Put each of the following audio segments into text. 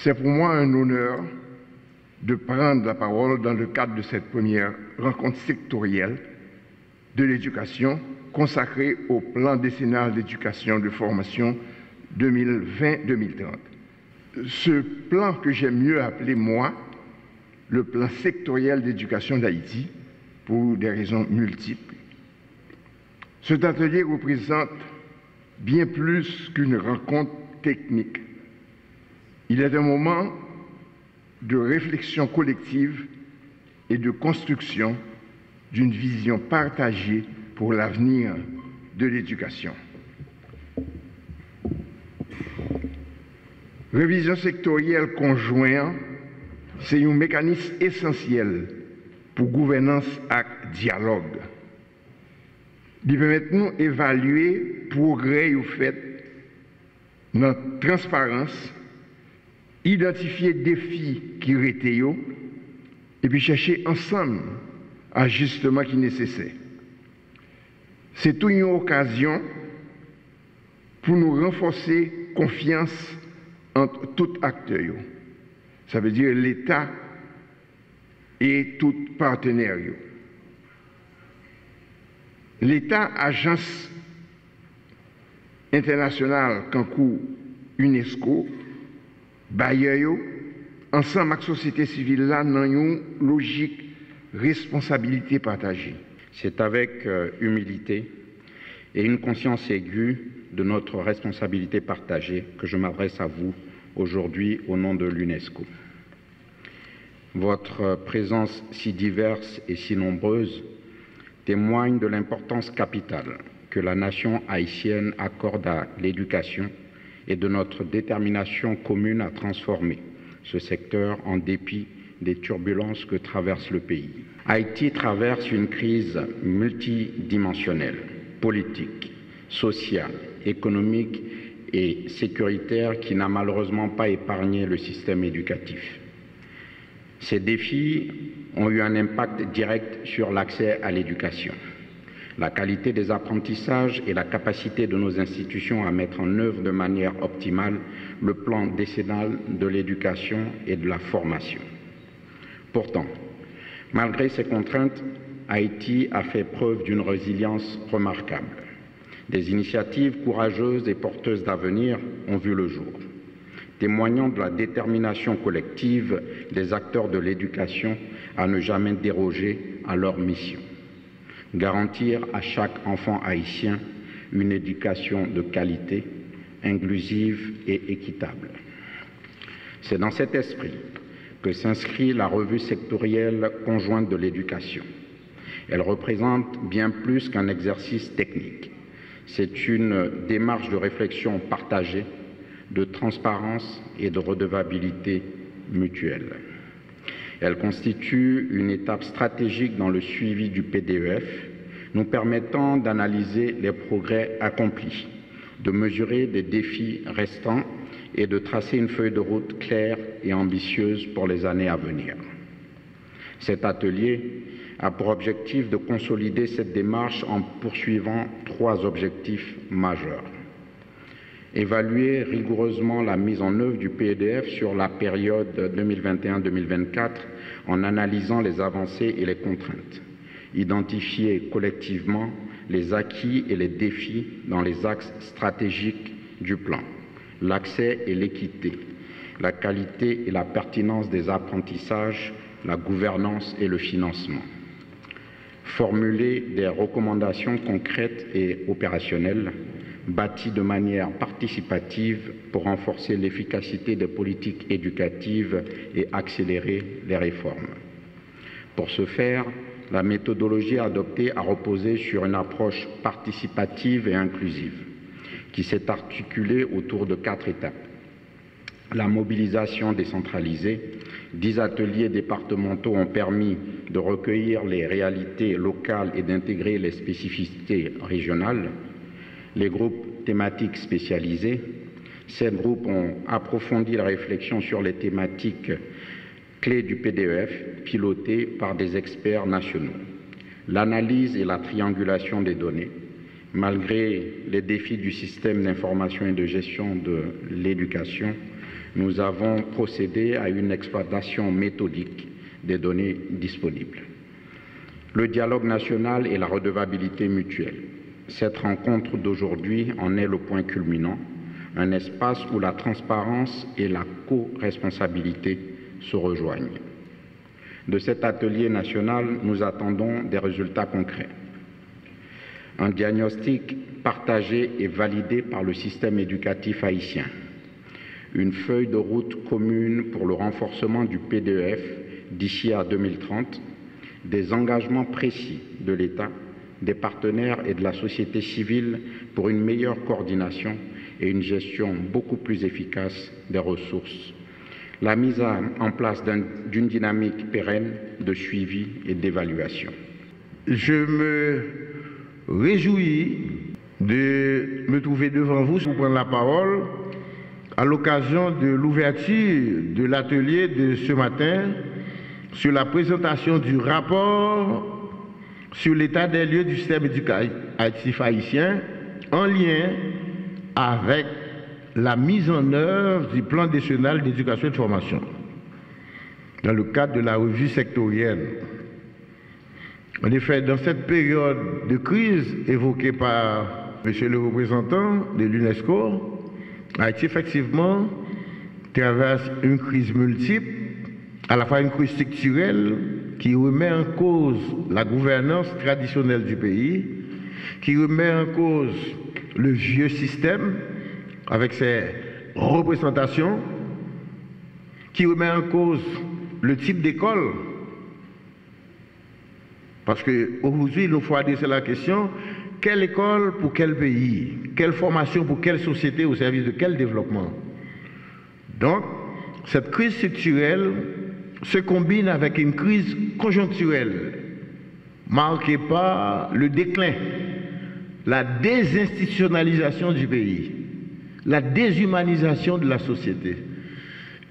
C'est pour moi un honneur de prendre la parole dans le cadre de cette première rencontre sectorielle de l'éducation consacrée au plan décennal d'éducation de formation 2020-2030. Ce plan que j'aime mieux appeler, moi, le plan sectoriel d'éducation d'Haïti, pour des raisons multiples. Cet atelier représente bien plus qu'une rencontre technique. Il est un moment de réflexion collective et de construction d'une vision partagée pour l'avenir de l'éducation. Révision sectorielle conjointe, c'est un mécanisme essentiel pour gouvernance et dialogue. Il permet de nous évaluer le progrès au fait dans la transparence, identifier les défis qui étaient et puis chercher ensemble l'ajustement qui est nécessaire. C'est une occasion pour nous renforcer confiance entre tous acteurs. Ça veut dire l'État et tous partenaires. L'État, agence internationale, Kankou, UNESCO, bailleurs, ensemble avec la société civile, là, dans une logique responsabilité partagée. C'est avec humilité et une conscience aiguë de notre responsabilité partagée que je m'adresse à vous aujourd'hui au nom de l'UNESCO. Votre présence si diverse et si nombreuse témoigne de l'importance capitale que la nation haïtienne accorde à l'éducation et de notre détermination commune à transformer ce secteur en dépit des turbulences que traverse le pays. Haïti traverse une crise multidimensionnelle, politique, sociale, économique et sécuritaire qui n'a malheureusement pas épargné le système éducatif. Ces défis ont eu un impact direct sur l'accès à l'éducation, la qualité des apprentissages et la capacité de nos institutions à mettre en œuvre de manière optimale le plan décennal de l'éducation et de la formation. Pourtant, malgré ces contraintes, Haïti a fait preuve d'une résilience remarquable. Des initiatives courageuses et porteuses d'avenir ont vu le jour, témoignant de la détermination collective des acteurs de l'éducation à ne jamais déroger à leur mission. Garantir à chaque enfant haïtien une éducation de qualité, inclusive et équitable. C'est dans cet esprit que s'inscrit la revue sectorielle conjointe de l'éducation. Elle représente bien plus qu'un exercice technique. C'est une démarche de réflexion partagée, de transparence et de redevabilité mutuelle. Elle constitue une étape stratégique dans le suivi du PDEF, nous permettant d'analyser les progrès accomplis, de mesurer les défis restants et de tracer une feuille de route claire et ambitieuse pour les années à venir. Cet atelier a pour objectif de consolider cette démarche en poursuivant 3 objectifs majeurs. Évaluer rigoureusement la mise en œuvre du PDEF sur la période 2021-2024 en analysant les avancées et les contraintes. Identifier collectivement les acquis et les défis dans les axes stratégiques du plan. L'accès et l'équité, la qualité et la pertinence des apprentissages, la gouvernance et le financement. Formuler des recommandations concrètes et opérationnelles, bâties de manière participative pour renforcer l'efficacité des politiques éducatives et accélérer les réformes. Pour ce faire, la méthodologie adoptée a reposé sur une approche participative et inclusive, qui s'est articulée autour de 4 étapes. La mobilisation décentralisée, 10 ateliers départementaux ont permis de recueillir les réalités locales et d'intégrer les spécificités régionales. Les groupes thématiques spécialisés, 7 groupes ont approfondi la réflexion sur les thématiques clés du PDEF, pilotées par des experts nationaux. L'analyse et la triangulation des données, malgré les défis du système d'information et de gestion de l'éducation, nous avons procédé à une exploitation méthodique des données disponibles. Le dialogue national et la redevabilité mutuelle. Cette rencontre d'aujourd'hui en est le point culminant, un espace où la transparence et la co-responsabilité se rejoignent. De cet atelier national, nous attendons des résultats concrets. Un diagnostic partagé et validé par le système éducatif haïtien. Une feuille de route commune pour le renforcement du PDEF d'ici à 2030, des engagements précis de l'État, des partenaires et de la société civile pour une meilleure coordination et une gestion beaucoup plus efficace des ressources. La mise en place d'une dynamique pérenne de suivi et d'évaluation. Je me réjouis de me trouver devant vous pour prendre la parole à l'occasion de l'ouverture de l'atelier de ce matin sur la présentation du rapport sur l'état des lieux du système éducatif haïtien en lien avec la mise en œuvre du plan décennal d'éducation et de formation dans le cadre de la revue sectorielle. En effet, dans cette période de crise évoquée par M. le représentant de l'UNESCO, Haïti effectivement traverse une crise multiple, à la fois une crise structurelle qui remet en cause la gouvernance traditionnelle du pays, qui remet en cause le vieux système avec ses représentations, qui remet en cause le type d'école. Parce qu'aujourd'hui, il nous faut adresser la question, quelle école pour quel pays? Quelle formation pour quelle société au service de quel développement? Donc, cette crise structurelle se combine avec une crise conjoncturelle marquée par le déclin, la désinstitutionnalisation du pays, la déshumanisation de la société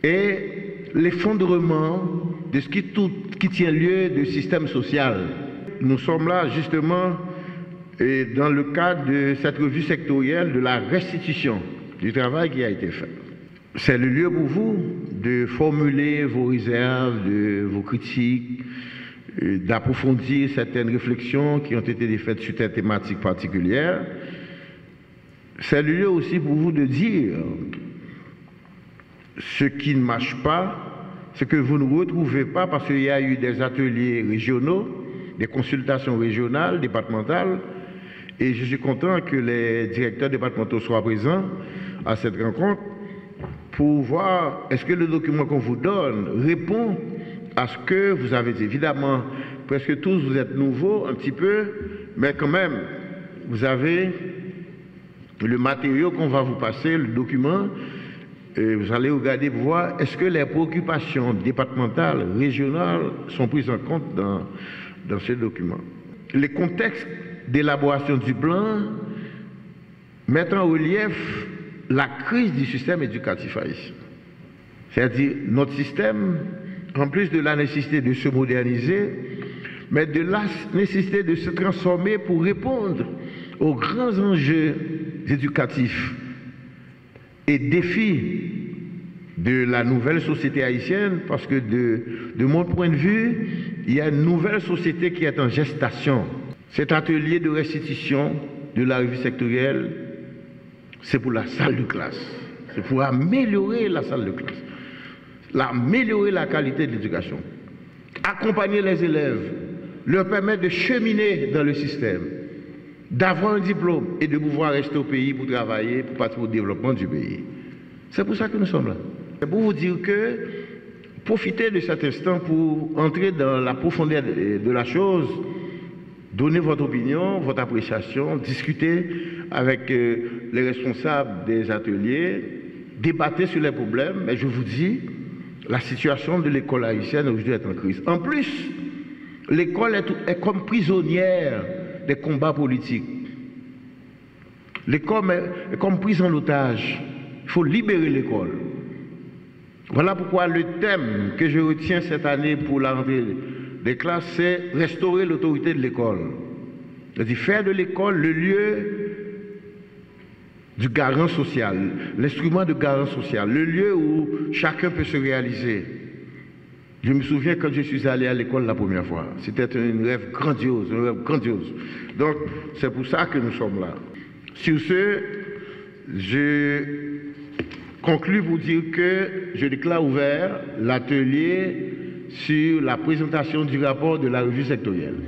et l'effondrement de ce qui tient lieu de système social. Nous sommes là justement dans le cadre de cette revue sectorielle de la restitution du travail qui a été fait. C'est le lieu pour vous de formuler vos réserves, vos critiques, d'approfondir certaines réflexions qui ont été faites sur des thématiques particulières. C'est le lieu aussi pour vous de dire ce qui ne marche pas, ce que vous ne retrouvez pas, parce qu'il y a eu des ateliers régionaux, des consultations régionales, départementales, et je suis content que les directeurs départementaux soient présents à cette rencontre pour voir est-ce que le document qu'on vous donne répond à ce que vous avez dit. Évidemment, presque tous vous êtes nouveaux un petit peu, mais quand même, vous avez le matériau qu'on va vous passer, le document, et vous allez regarder pour voir est-ce que les préoccupations départementales, régionales sont prises en compte dans ce document. Les contextes d'élaboration du plan mettent en relief la crise du système éducatif haïtien. C'est-à-dire notre système, en plus de la nécessité de se moderniser, mais de la nécessité de se transformer pour répondre aux grands enjeux éducatifs et défis de la nouvelle société haïtienne, parce que de mon point de vue, il y a une nouvelle société qui est en gestation. Cet atelier de restitution de la revue sectorielle, c'est pour la salle de classe. C'est pour améliorer la salle de classe, améliorer la qualité de l'éducation, accompagner les élèves, leur permettre de cheminer dans le système, d'avoir un diplôme et de pouvoir rester au pays pour travailler, pour participer au développement du pays. C'est pour ça que nous sommes là. C'est pour vous dire que profitez de cet instant pour entrer dans la profondeur de la chose, donner votre opinion, votre appréciation, discuter avec les responsables des ateliers, débattre sur les problèmes. Mais je vous dis, la situation de l'école haïtienne aujourd'hui est en crise. En plus, l'école est comme prisonnière des combats politiques. L'école est comme prise en otage. Il faut libérer l'école. Voilà pourquoi le thème que je retiens cette année pour la rentrée des classes, c'est restaurer l'autorité de l'école. C'est-à-dire faire de l'école le lieu du garant social, l'instrument de garant social, le lieu où chacun peut se réaliser. Je me souviens quand je suis allé à l'école la première fois. C'était un rêve grandiose, un rêve grandiose. Donc, c'est pour ça que nous sommes là. Sur ce, je conclus pour dire que je déclare ouvert l'atelier sur la présentation du rapport de la revue sectorielle.